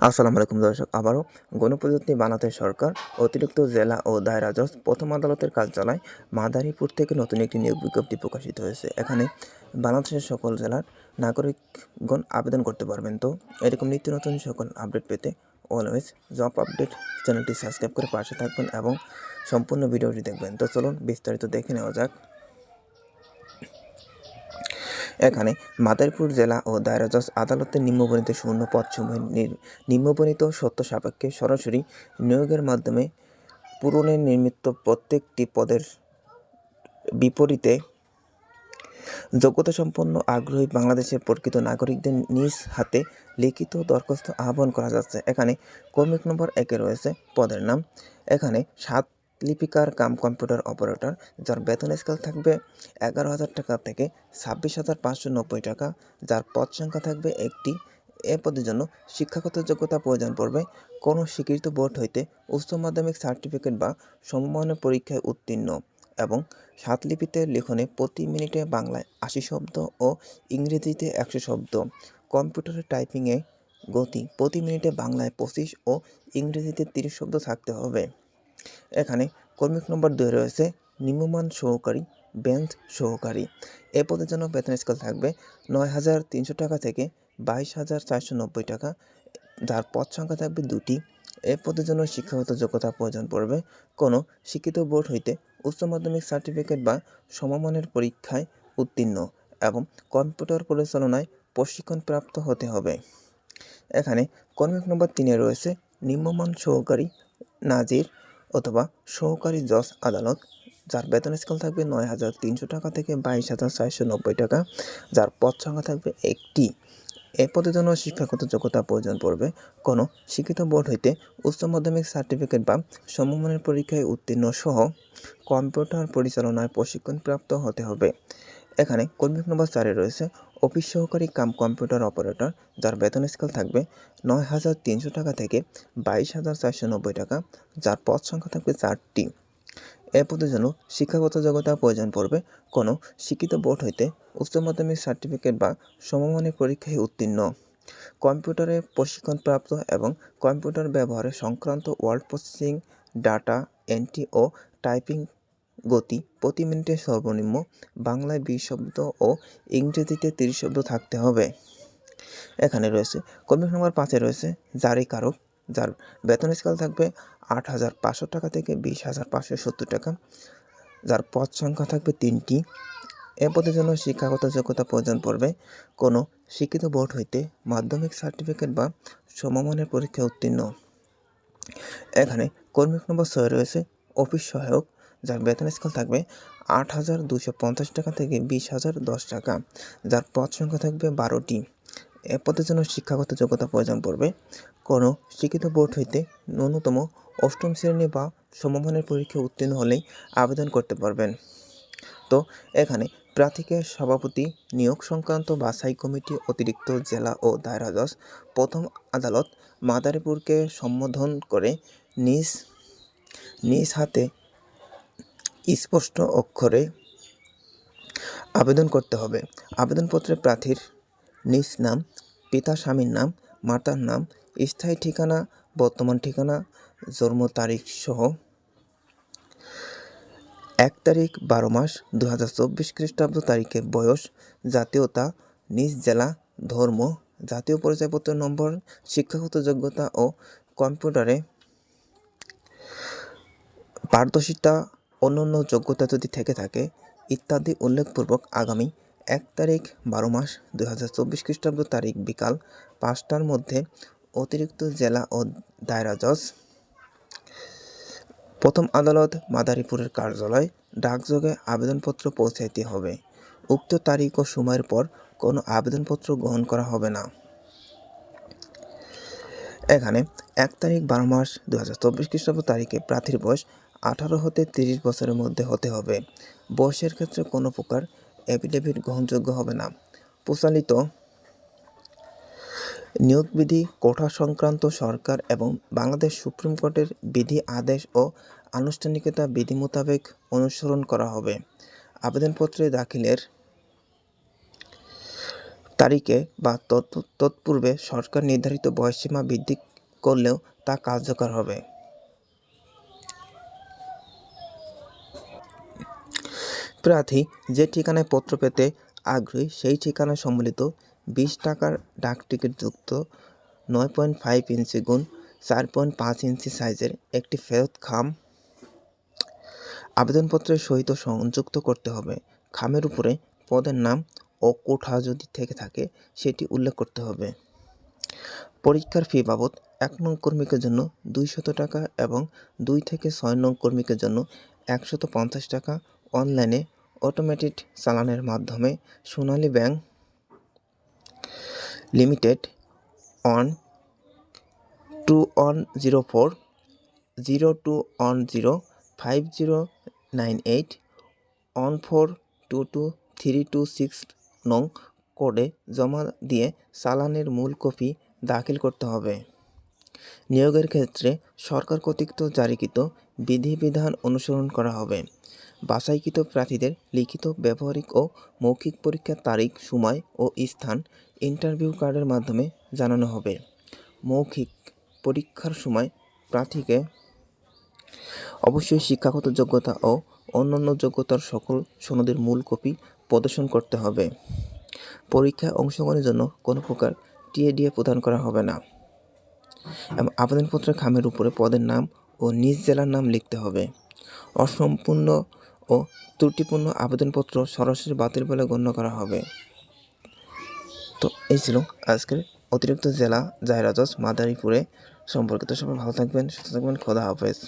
আসসালামু আলাইকুম দর্শক, আবারও গণপ্রজাতন্ত্রী বাংলাদেশ সরকার অতিরিক্ত জেলা ও দায়রা জজ প্রথম আদালতের কার্যালয় মাদারীপুর থেকে নতুন একটি নিয়োগ বিজ্ঞপ্তি প্রকাশিত হয়েছে। এখানে বাংলাদেশের সকল জেলার নাগরিকগণ আবেদন করতে পারবেন। তো এরকম নিত্য নতুন সকল আপডেট পেতে অলওয়েজ জব আপডেট চ্যানেলটি সাবস্ক্রাইব করে পাশে থাকবেন এবং সম্পূর্ণ ভিডিওটি দেখবেন। তো চলুন বিস্তারিত দেখে নেওয়া যাক। এখানে মাদারীপুর জেলা ও দায়রা জজ আদালতের নিম্নবর্ণিত শূন্য পদসমূহের নিম্নবর্ণিত শর্ত সাপেক্ষে সরাসরি নিয়োগের মাধ্যমে পূরণে নির্মিত প্রত্যেকটি পদের বিপরীতে যোগ্যতাসম্পন্ন আগ্রহী বাংলাদেশের প্রকৃত নাগরিকদের নিজ হাতে লিখিত দরখাস্ত আহ্বান করা যাচ্ছে। এখানে ক্রমিক নম্বর 1-এ রয়েছে পদের নাম। এখানে 7 লিপিকার কাম কম্পিউটার অপারেটর, যার বেতন স্কেল থাকবে 11,000 টাকা থেকে 26,590 টাকা, যার পদ সংখ্যা থাকবে একটি। এ পদের জন্য শিক্ষাগত যোগ্যতা প্রয়োজন পড়বে কোনো স্বীকৃত বোর্ড হইতে উচ্চ মাধ্যমিক সার্টিফিকেট বা সমমানের পরীক্ষায় উত্তীর্ণ এবং 7 লিপিতে লিখনে প্রতি মিনিটে বাংলায় 80 শব্দ ও ইংরেজিতে 100 শব্দ। কম্পিউটারে টাইপিংয়ে গতি প্রতি মিনিটে বাংলায় 25 ও ইংরেজিতে 30 শব্দ থাকতে হবে। এখানে ক্রমিক নম্বর 2 রয়েছে নিম্নমান সহকারী, বেঞ্চ সহকারী। এ পদের জন্য বেতন স্কেল থাকবে 9,300 টাকা থেকে 22,490 টাকা, যার পদ সংখ্যা থাকবে 2টি। এ পদের জন্য শিক্ষাগত যোগ্যতা প্রয়োজন পড়বে কোনো শিক্ষিত বোর্ড হইতে উচ্চ মাধ্যমিক সার্টিফিকেট বা সমমানের পরীক্ষায় উত্তীর্ণ এবং কম্পিউটার পরিচালনায় প্রশিক্ষণপ্রাপ্ত হতে হবে। এখানে ক্রমিক নম্বর 3-এ রয়েছে নিম্নমান সহকারী নাজির অথবা সহকারী জজ আদালত, যার বেতন স্কেল থাকবে 9,300 টাকা থেকে 22,490 টাকা, যার পদ সংখ্যা থাকবে একটি। এ পদের জন্য শিক্ষাগত যোগ্যতা প্রয়োজন পড়বে কোনো শিক্ষিত বোর্ড হইতে উচ্চ মাধ্যমিক সার্টিফিকেট বা সমমানের পরীক্ষায় উত্তীর্ণ সহ কম্পিউটার পরিচালনায় প্রশিক্ষণপ্রাপ্ত হতে হবে। এখানে ক্রমিক নম্বর 4-এ রয়েছে অফিস সহকারী কাম কম্পিউটার অপারেটর, যার বেতন স্কেল থাকবে 9,300 টাকা থেকে 22,490 টাকা, যার পদ সংখ্যা থাকবে 4টি। এ পদের জন্য শিক্ষাগত যোগ্যতা প্রয়োজন পড়বে কোনো শিক্ষিত বোর্ড হইতে উচ্চ মাধ্যমিক সার্টিফিকেট বা সমমানের পরীক্ষায় উত্তীর্ণ, কম্পিউটারে প্রশিক্ষণপ্রাপ্ত এবং কম্পিউটার ব্যবহারে সংক্রান্ত ওয়ার্ড প্রসেসিং, ডাটা এন্ট্রি ও টাইপিং গতি প্রতি মিনিটে সর্বনিম্ন বাংলায় 20 শব্দ ও ইংরেজিতে 30 শব্দ থাকতে হবে। এখানে রয়েছে ক্রমিক নম্বর 5-এ রয়েছে জারিকারক, যার বেতন স্কেল থাকবে 8,500 টাকা থেকে 20,570 টাকা, যার পদ সংখ্যা থাকবে 3টি। এ পদের জন্য শিক্ষাগত যোগ্যতা প্রয়োজন পড়বে কোনো শিক্ষিত বোর্ড হইতে মাধ্যমিক সার্টিফিকেট বা সমমানের পরীক্ষায় উত্তীর্ণ। এখানে ক্রমিক নম্বর 6 রয়েছে অফিস সহায়ক, যার বেতন স্কেল থাকবে 8,250 টাকা থেকে 20,010 টাকা, যার পদ সংখ্যা থাকবে 12টি। এ পদের জন্য শিক্ষাগত যোগ্যতা প্রয়োজন পড়বে কোনো শিক্ষিত বোর্ড হইতে ন্যূনতম 8ম শ্রেণী বা সমমানের পরীক্ষায় উত্তীর্ণ হলেই আবেদন করতে পারবেন। তো এখানে প্রার্থীকে সভাপতি নিয়োগ সংক্রান্ত বাছাই কমিটি অতিরিক্ত জেলা ও দায়রা জজ প্রথম আদালত মাদারীপুরকে সম্বোধন করে নিজ নিজ হাতে স্পষ্ট অক্ষরে আবেদন করতে হবে। আবেদনপত্রে প্রার্থীর নিজ নাম, পিতা স্বামীর নাম, মাতার নাম, স্থায়ী ঠিকানা, বর্তমান ঠিকানা, জন্ম তারিখ সহ 1 তারিখ 12 মাস 2024 খ্রিস্টাব্দ তারিখে বয়স, জাতীয়তা, নিজ জেলা, ধর্ম, জাতীয় পরিচয়পত্র নম্বর, শিক্ষাগত যোগ্যতা ও কম্পিউটারে পারদর্শিতা, অন্যান্য যোগ্যতা যদি থেকে থাকে ইত্যাদি উল্লেখপূর্বক আগামী 1 তারিখ 12 মাস 2024 খ্রিস্টাব্দ তারিখ বিকাল 5টার মধ্যে অতিরিক্ত জেলা ও দায়রা জজ প্রথম আদালত মাদারীপুরের কার্যালয় ডাকযোগে আবেদনপত্র পৌঁছাইতে হবে। উক্ত তারিখ ও সময়ের পর কোনো আবেদনপত্র গ্রহণ করা হবে না। এখানে 1 তারিখ 12 মাস 2024 খ্রিস্টাব্দ তারিখে প্রার্থীর বয়স 18 হতে 30 বছরের মধ্যে হতে হবে। বয়সের ক্ষেত্রে কোনো প্রকার এফিডেভিট গ্রহণযোগ্য হবে না। প্রচলিত নিয়োগবিধি, কোটা সংক্রান্ত সরকার এবং বাংলাদেশ সুপ্রিম কোর্টের বিধি আদেশ ও আনুষ্ঠানিকতা বিধি মোতাবেক অনুসরণ করা হবে। আবেদনপত্রে দাখিলের তারিখে বা তৎপূর্বে সরকার নির্ধারিত বয়সসীমা বৃদ্ধি করলেও তা কার্যকর হবে। প্রার্থী যে ঠিকানায় পত্র পেতে আগ্রহী সেই ঠিকানায় সম্বলিত 20 টাকার ডাকটিকিট যুক্ত 9.5 ইঞ্চি গুণ 4.5 ইঞ্চি সাইজের একটি ফেরত খাম আবেদনপত্রের সহিত সংযুক্ত করতে হবে। খামের উপরে পদের নাম ও কোঠা যদি থেকে থাকে সেটি উল্লেখ করতে হবে। পরীক্ষার ফি বাবদ 1 নং কর্মীকের জন্য 200 টাকা এবং 2 থেকে 6 নং কর্মীকের জন্য 150 টাকা অনলাইনে অটোমেটেড চালানের মাধ্যমে সোনালী ব্যাংক লিমিটেড অন 2104 0210 5098 14223226 নং কোডে জমা দিয়ে চালানের মূল কপি দাখিল করতে হবে। নিয়োগের ক্ষেত্রে সরকার কর্তৃক জারিকৃত বিধিবিধান অনুসরণ করা হবে। বাছাইকৃত প্রার্থীদের লিখিত, ব্যবহারিক ও মৌখিক পরীক্ষার তারিখ, সময় ও স্থান ইন্টারভিউ কার্ডের মাধ্যমে জানানো হবে। মৌখিক পরীক্ষার সময় প্রার্থীকে অবশ্যই শিক্ষাগত যোগ্যতা ও অন্যান্য যোগ্যতার সকল সনদের মূল কপি প্রদর্শন করতে হবে। পরীক্ষায় অংশগ্রহণের জন্য কোনো প্রকার টিএডিএ প্রদান করা হবে না এবং আবেদনপত্রের খামের উপরে পদের নাম ও নিজ জেলার নাম লিখতে হবে। অসম্পূর্ণ ও ত্রুটিপূর্ণ আবেদনপত্র সরাসরি বাতিল বলে গণ্য করা হবে। তো এই ছিল আজকের অতিরিক্ত জেলা জাহের জজ মাদারীপুরে সম্পর্কিত। সবাই ভালো থাকবেন, সুস্থ থাকবেন। খোদা হাফেজ।